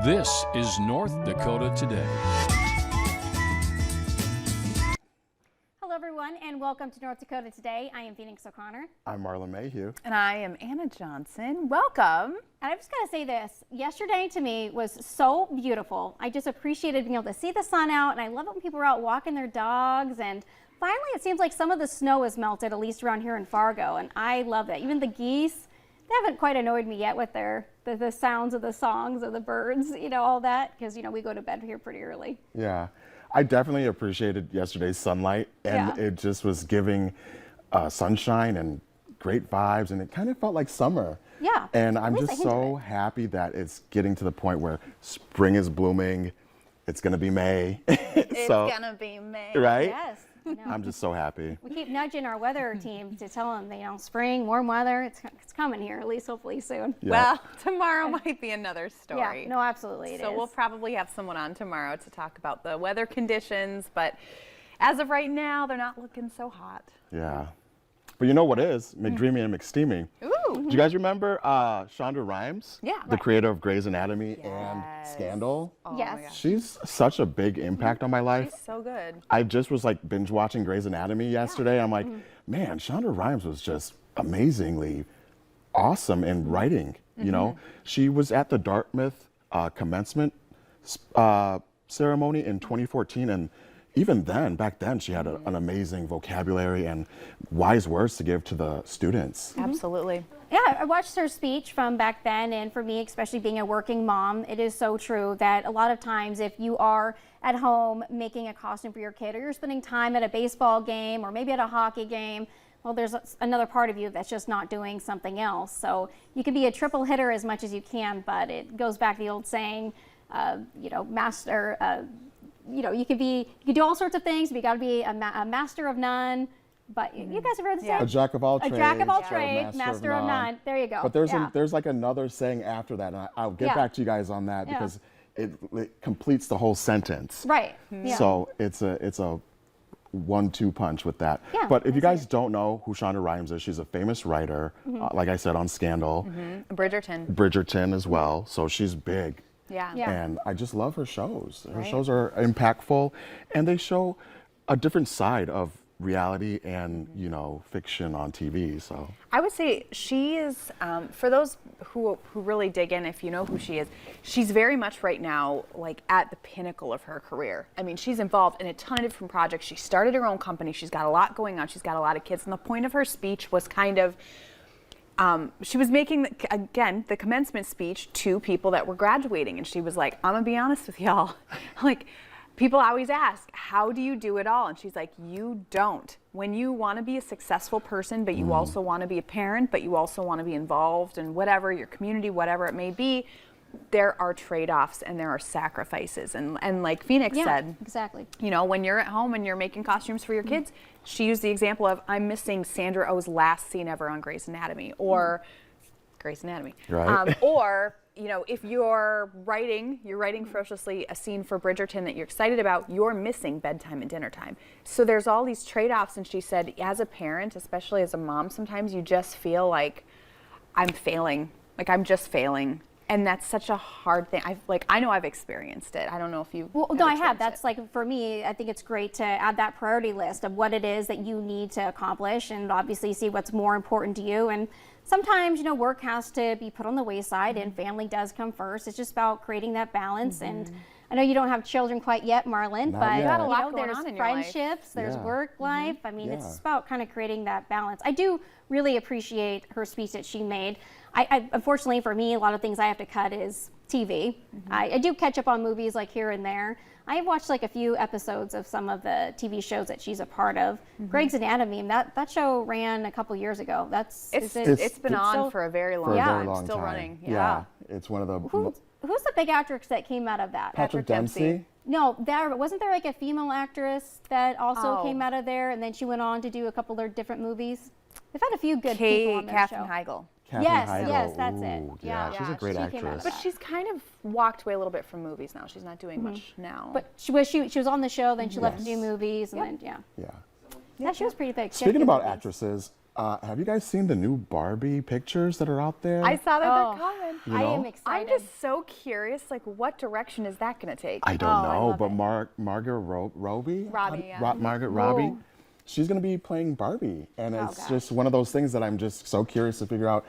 This is North Dakota Today. Hello, everyone, and welcome to North Dakota Today. I am Phoenix O'Connor. I'm Marlon Mayhew. And I am Anna Johnson. Welcome. And I've just got to say this. Yesterday to me was so beautiful. I just appreciated being able to see the sun out, and I love it when people are out walking their dogs. And finally, it seems like some of the snow has melted, at least around here in Fargo, and I love that. Even the geese, they haven't quite annoyed me yet with the sounds of the songs of the birds, you know, all that, because, you know, we go to bed here pretty early. Yeah, I definitely appreciated yesterday's sunlight, and it just was giving sunshine and great vibes, and it kind of felt like summer. Yeah. And I'm just so happy that it's getting to the point where spring is blooming. It's going to be May. It's going to be May. Right? Yes. I'm just so happy. We keep nudging our weather team to tell them, you know, spring, warm weather, it's coming here, at least hopefully soon. Yeah. Well, tomorrow might be another story. Yeah, no, absolutely it is. So we'll probably have someone on tomorrow to talk about the weather conditions, but as of right now, they're not looking so hot. Yeah. But you know what is? McDreamy and McSteamy. Ooh. Do you guys remember Shonda Rhimes? Yeah. The creator of Grey's Anatomy and Scandal? Oh Yes. my gosh. She's such a big impact on my life. She's so good. I just was like binge watching Grey's Anatomy yesterday. I'm like, man, Shonda Rhimes was just amazingly awesome in writing. You know, she was at the Dartmouth commencement ceremony in 2014, and even then, back then, she had an amazing vocabulary and wise words to give to the students. Absolutely. Yeah, I watched her speech from back then, and for me, especially being a working mom, it is so true that a lot of times if you are at home making a costume for your kid, or you're spending time at a baseball game or maybe at a hockey game, well, there's another part of you that's just not doing something else. So you can be a triple hitter as much as you can, but it goes back to the old saying, you know, you know, you can do all sorts of things, but you got to be a master of none. But you guys have heard the saying? A jack of all trades. A jack of all but trades, master of none. There you go. But there's like another saying after that, and I'll get back to you guys on that because it completes the whole sentence. Right. Yeah. So it's a 1-2 punch with that. Yeah, but if you guys don't know who Shonda Rhimes is, she's a famous writer, like I said, on Scandal. Bridgerton as well. So she's big. Yeah. And I just love her shows. Her shows are impactful, and they show a different side of reality and, you know, fiction on TV. So I would say she is, for those who really dig in, if you know who she is, she's very much right now like at the pinnacle of her career. I mean, she's involved in a ton of different projects. She started her own company. She's got a lot going on. She's got a lot of kids. And the point of her speech was kind of, she was making, the commencement speech to people that were graduating. And she was like, I'm going to be honest with y'all. Like, people always ask, how do you do it all? And she's like, you don't. When you want to be a successful person, but you also want to be a parent, but you also want to be involved in whatever, your community, whatever it may be, there are trade-offs and there are sacrifices. And like Phoenix said, exactly. You know, when you're at home and you're making costumes for your kids, she used the example of, I'm missing Sandra Oh's last scene ever on Grey's Anatomy, or Grey's Anatomy. Right. Or, you know, if you're writing ferociously a scene for Bridgerton that you're excited about, you're missing bedtime and dinner time. So there's all these trade-offs, and she said, as a parent, especially as a mom, sometimes you just feel like I'm failing, like I'm just failing. And that's such a hard thing. I know I've experienced it. I don't know if you. Well, no, I have. That's like, for me, I think it's great to add that priority list of what it is that you need to accomplish, and obviously see what's more important to you. And sometimes, you know, work has to be put on the wayside, and family does come first. It's just about creating that balance. And I know you don't have children quite yet, Marlon, Not but yet. you got a lot know, going there's on in your life. friendships, there's work life. I mean, it's Yeah. just about kind of creating that balance. I do really appreciate her speech that she made. I unfortunately for me, a lot of things I have to cut is TV. I do catch up on movies like here and there. I've watched like a few episodes of some of the TV shows that she's a part of. Grey's Anatomy, that show ran a couple years ago. It's been on for a very long time. long Still time. running. Yeah. It's one of the. Who's the big actress that came out of that? Patrick Dempsey. No, wasn't there like a female actress that also came out of there, and then she went on to do a couple of different movies? They've had a few good people on their show. Katherine Heigl. Yes, Heigl. yes, that's it. Ooh, Yeah. she's a great she came out of actress. But that. she's kind of walked away a little bit from movies now. She's not doing much now. But she was on the show, then she left to do movies, and then Yeah. yeah, she was pretty big. She had Speaking good about movies. actresses, Have you guys seen the new Barbie pictures that are out there? I saw that Oh. they're coming. You I know? am I'm excited. just so curious, like, what direction is that going to take? I don't Oh, I know, love but it. Margot Robbie? Robbie, yeah. Margaret Robbie. Whoa. She's going to be playing Barbie. And it's gosh. just one of those things that I'm just so curious to figure out,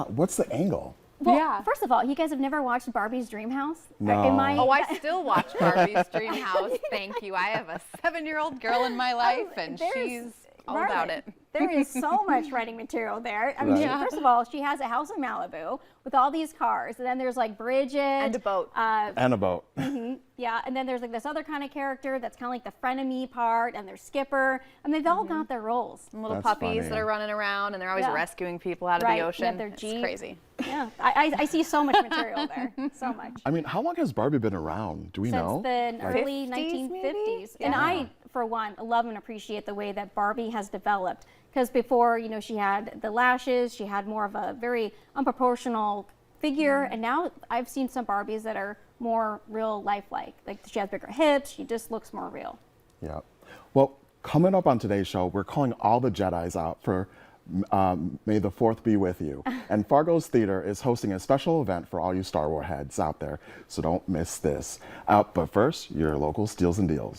what's the angle? Well, Yeah. first of all, you guys have never watched Barbie's Dream House? No. Am I, Oh, I still watch Barbie's Dream House. Thank you. I have a 7-year-old girl in my life, and There's- she's all right. about it. There is so much writing material there. I mean, Right. first of all, she has a house in Malibu with all these cars, and then there's like Bridget And a boat. And a boat. Yeah, and then there's like this other kind of character that's kind of like the frenemy part, and there's Skipper, and they've all got their roles. And little That's puppies funny. that are running around, and they're always Yeah. rescuing people out of Right, the they ocean. have their It's Jeep. crazy. Yeah, I see so much material there, so much. I mean, how long has Barbie been around? Do we Since know? the Like- early 50s 1950s. maybe? And Yeah. I, for one, love and appreciate the way that Barbie has developed. Because before, you know, she had the lashes, she had more of a very unproportional figure, and now I've seen some Barbies that are more real lifelike. Like she has bigger hips, she just looks more real. Yeah. Well, coming up on today's show, we're calling all the Jedis out for May the 4th be with you. And Fargo's Theater is hosting a special event for all you Star Wars heads out there, so don't miss this. But first, your local Steals and Deals.